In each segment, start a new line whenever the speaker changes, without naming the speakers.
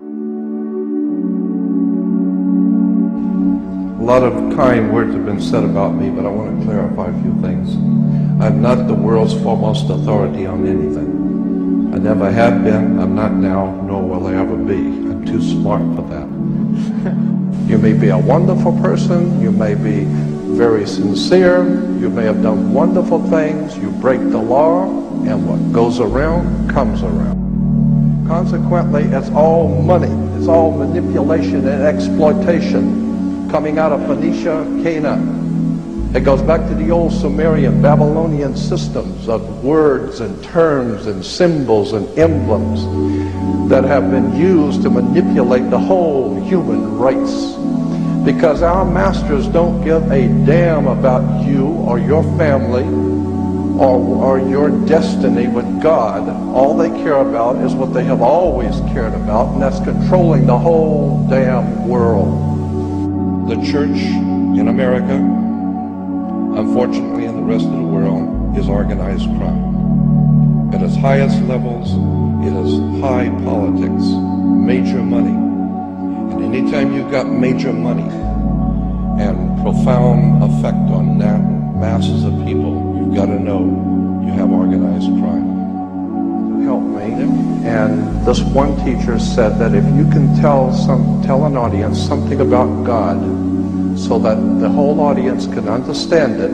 A lot of kind words have been said about me, but I want to clarify a few things. I'm not the world's foremost authority on anything. I never have been, I'm not now, nor will I ever be. I'm too smart for that. You may be a wonderful person, you may be very sincere, you may have done wonderful things, you break the law, and what goes around comes around. Consequently, it's all money, it's all manipulation and exploitation coming out of Phoenicia, Canaan. It goes back to the old Sumerian, Babylonian systems of words and terms and symbols and emblems that have been used to manipulate the whole human race. Because our masters don't give a damn about you or your family or your destiny with God. All they care about is what they have always cared about, and that's controlling the whole damn world. The church in America, unfortunately in the rest of the world, is organized crime. At its highest levels, it is high politics, major money. And anytime you've got major money and profound effect on masses of people, you've got to know you have organized crime. Help me. And this one teacher said that if you can tell an audience something about God so that the whole audience can understand it,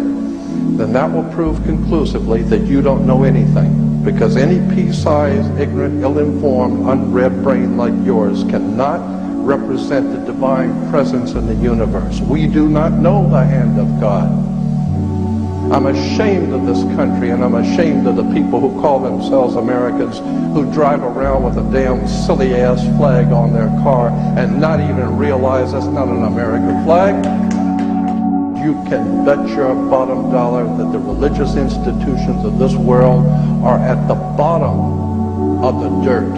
then that will prove conclusively that you don't know anything. Because any pea-sized, ignorant, ill-informed, unread brain like yours cannot represent the divine presence in the universe. We do not know the hand of God. I'm ashamed of this country, and I'm ashamed of the people who call themselves Americans, who drive around with a damn silly-ass flag on their car and not even realize that's not an American flag. You can bet your bottom dollar that the religious institutions of this world are at the bottom of the dirt.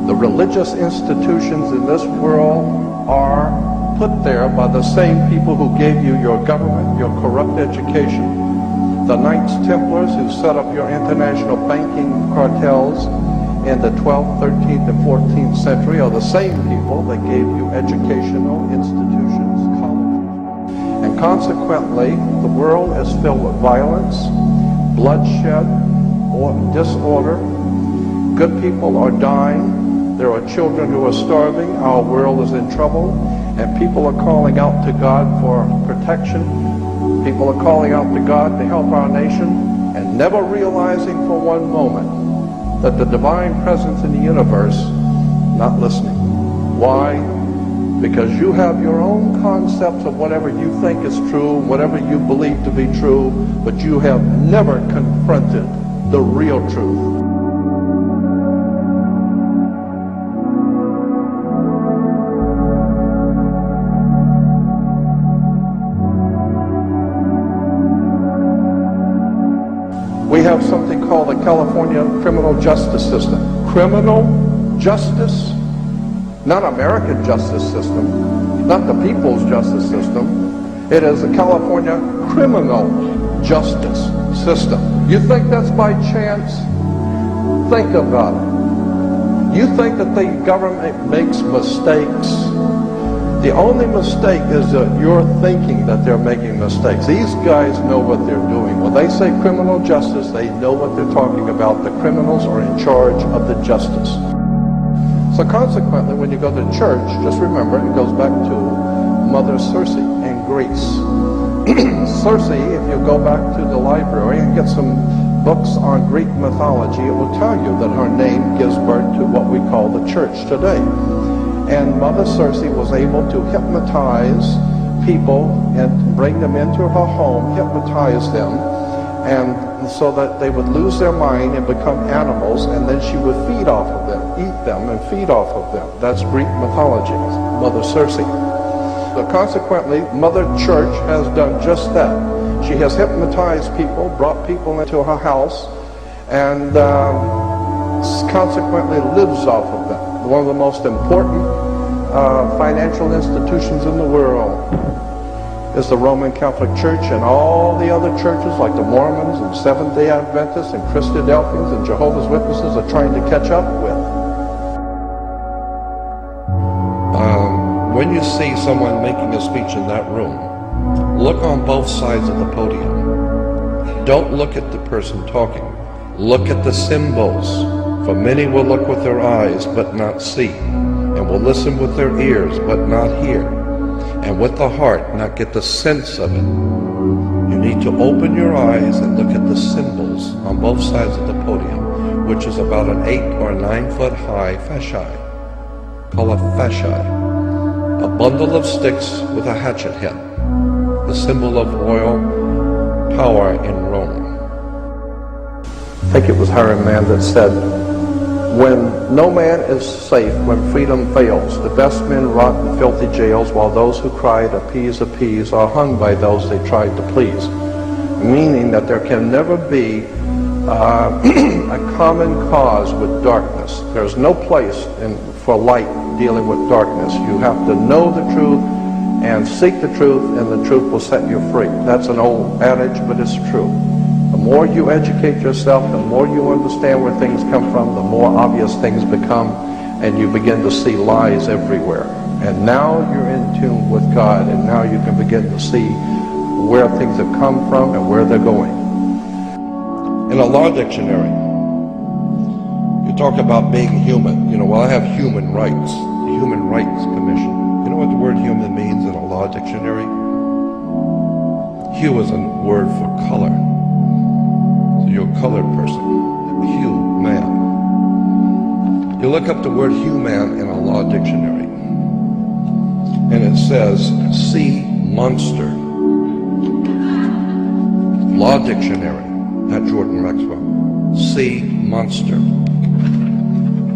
The religious institutions in this world are put there by the same people who gave you your government, your corrupt education. The Knights Templars who set up your international banking cartels in the 12th, 13th, and 14th century are the same people that gave you educational institutions, colleges. And consequently, the world is filled with violence, bloodshed, or disorder. Good people are dying. There are children who are starving. Our world is in trouble. And people are calling out to God for protection. People are calling out to God to help our nation, and never realizing for one moment that the divine presence in the universe not listening. Why? Because you have your own concepts of whatever you think is true, whatever you believe to be true, but you have never confronted the real truth. We have something called the California criminal justice system. Criminal justice? Not American justice system, not the people's justice system. It is the California criminal justice system. You think that's by chance? Think about it. You think that the government makes mistakes? The only mistake is that you're thinking that they're making mistakes. These guys know what they're doing. When they say criminal justice, they know what they're talking about. The criminals are in charge of the justice. So consequently, when you go to church, just remember, it goes back to Mother Circe in Greece. Circe, if you go back to the library and get some books on Greek mythology, it will tell you that her name gives birth to what we call the church today. And Mother Circe was able to hypnotize people and bring them into her home, hypnotize them, and so that they would lose their mind and become animals, and then she would feed off of them, eat them and feed off of them. That's Greek mythology, Mother Circe. So consequently, Mother Church has done just that. She has hypnotized people, brought people into her house, and consequently lives off of them. One of the most important financial institutions in the world is the Roman Catholic Church, and all the other churches like the Mormons and Seventh-day Adventists and Christadelphians and Jehovah's Witnesses are trying to catch up with. when you see someone making a speech in that room, look on both sides of the podium. Don't look at the person talking. Look at the symbols. For many will look with their eyes but not see, and will listen with their ears but not hear, and with the heart not get the sense of it. You need to open your eyes and look at the symbols on both sides of the podium, which is about an 8 or 9 foot high fascia. Call it fascia. A bundle of sticks with a hatchet head, the symbol of royal power in Rome. I think it was Hiram Mann that said, "When no man is safe, when freedom fails, the best men rot in filthy jails, while those who cried, appease, appease, are hung by those they tried to please." Meaning that there can never be a common cause with darkness. There's no place for light dealing with darkness. You have to know the truth and seek the truth, and the truth will set you free. That's an old adage, but it's true. The more you educate yourself, the more you understand where things come from, the more obvious things become, and you begin to see lies everywhere. And now you're in tune with God, and now you can begin to see where things have come from and where they're going. In a law dictionary, you talk about being human. Well, I have human rights, the Human Rights Commission. You know what the word human means in a law dictionary? Hue is a word for color. So you're a colored person, hue, man. You look up the word human in a law dictionary, and it says, sea monster. Law dictionary, not Jordan Maxwell. Sea monster.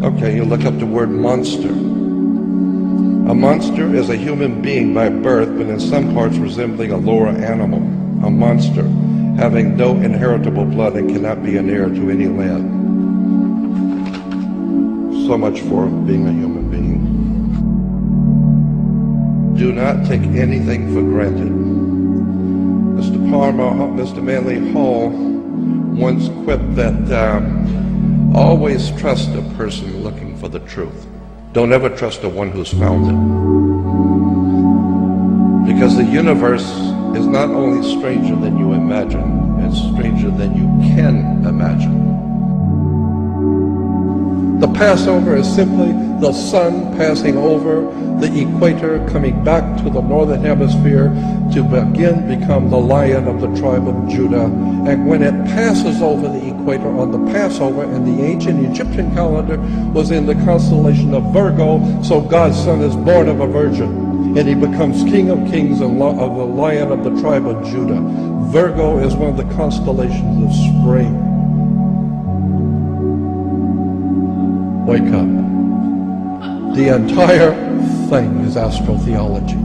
Okay, you look up the word monster. A monster is a human being by birth, but in some parts resembling a lower animal. A monster, having no inheritable blood and cannot be an heir to any land. So much for being a human being. Do not take anything for granted. Mr. Manly Hall once quipped that always trust a person looking for the truth. Don't ever trust the one who's found it. Because the universe is not only stranger than you imagine, it's stranger than you can imagine. The Passover is simply the sun passing over the equator, coming back to the northern hemisphere to become the Lion of the tribe of Judah. And when it passes over the equator on the Passover, in the ancient Egyptian calendar was in the constellation of Virgo, so God's son is born of a virgin, and he becomes King of Kings and of the Lion of the tribe of Judah. Virgo is one of the constellations of spring. Wake up. The entire thing is astrotheology.